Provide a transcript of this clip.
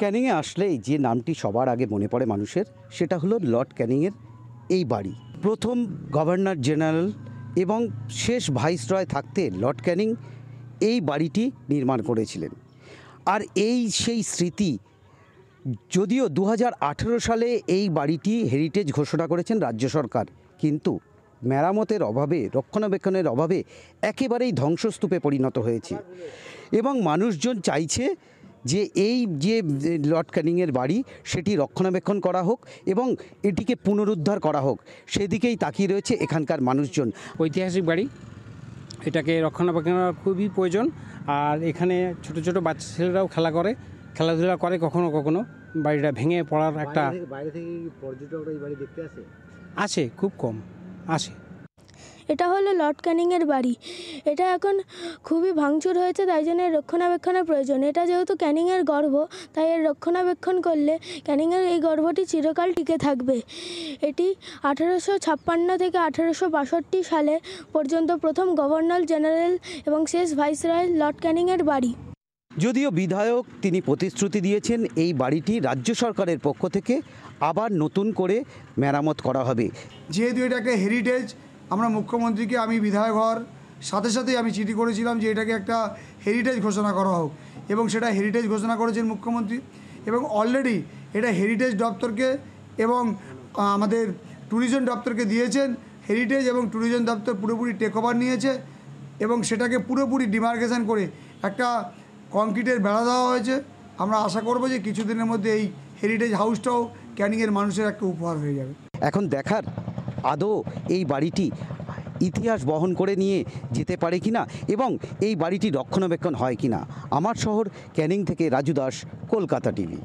ক্যানিংয়ে আসলেই যে নামটি সবার আগে মনে পড়ে মানুষের, সেটা হলো লর্ড ক্যানিংয়ের এই বাড়ি। প্রথম গভর্নর জেনারেল এবং শেষ ভাইসরয় থাকতে লর্ড ক্যানিং এই বাড়িটি নির্মাণ করেছিলেন। আর এই সেই স্মৃতি, যদিও 2018 সালে এই বাড়িটি হেরিটেজ ঘোষণা করেছেন রাজ্য সরকার, কিন্তু মেরামতের অভাবে, রক্ষণাবেক্ষণের অভাবে একেবারেই ধ্বংসস্তূপে পরিণত হয়েছে। এবং মানুষজন চাইছে যে এই যে লর্ড ক্যানিংয়ের বাড়ি, সেটি রক্ষণাবেক্ষণ করা হোক এবং এটিকে পুনরুদ্ধার করা হোক, সেদিকেই তাকিয়ে রয়েছে এখানকার মানুষজন। ঐতিহাসিক বাড়ি, এটাকে রক্ষণাবেক্ষণ করা খুবই প্রয়োজন। আর এখানে ছোট ছোট বাচ্চা ছেলেরাও খেলাধুলা করে কখনো কখনো। বাড়িটা ভেঙে পড়ার একটা বাইরে থেকে পর্যটকরা এই বাড়ি দেখতে আসে, খুব কম আসে। এটা হলো লর্ড ক্যানিংয়ের বাড়ি। এটা এখন খুবই ভাঙচুর হয়েছে, তাই জন্য এর রক্ষণাবেক্ষণের প্রয়োজন। এটা যেহেতু ক্যানিংয়ের গর্ভ, তাই এর রক্ষণাবেক্ষণ করলে ক্যানিংয়ের এই গর্ভটি চিরকাল টিকে থাকবে। এটি 1856 থেকে 1862 সালে পর্যন্ত প্রথম গভর্নর জেনারেল এবং শেষ ভাইসরয় লর্ড ক্যানিংয়ের বাড়ি। যদিও বিধায়ক তিনি প্রতিশ্রুতি দিয়েছেন এই বাড়িটি রাজ্য সরকারের পক্ষ থেকে আবার নতুন করে মেরামত করা হবে। যেহেতু এটা একটা হেরিটেজ, আমরা মুখ্যমন্ত্রীকে, আমি বিধায়ক হওয়ার সাথে সাথেই আমি চিঠি করেছিলাম যে এটাকে একটা হেরিটেজ ঘোষণা করা হোক, এবং সেটা হেরিটেজ ঘোষণা করেছেন মুখ্যমন্ত্রী। এবং অলরেডি এটা হেরিটেজ দপ্তরকে এবং আমাদের ট্যুরিজম দপ্তরকে দিয়েছেন। হেরিটেজ এবং ট্যুরিজম দপ্তর পুরোপুরি টেক ওভার নিয়েছে এবং সেটাকে পুরোপুরি ডিমার্কেশন করে একটা কংক্রিটের বেড়া দেওয়া হয়েছে। আমরা আশা করব যে কিছুদিনের মধ্যে এই হেরিটেজ হাউসটাও ক্যানিংয়ের মানুষের একটা উপহার হয়ে যাবে। এখন দেখার আদৌ এই বাড়িটি ইতিহাস বহন করে নিয়ে যেতে পারে কিনা এবং এই বাড়িটি রক্ষণাবেক্ষণ হয় কিনা। আমার শহর ক্যানিং থেকে রাজু দাস, কলকাতা টিভি।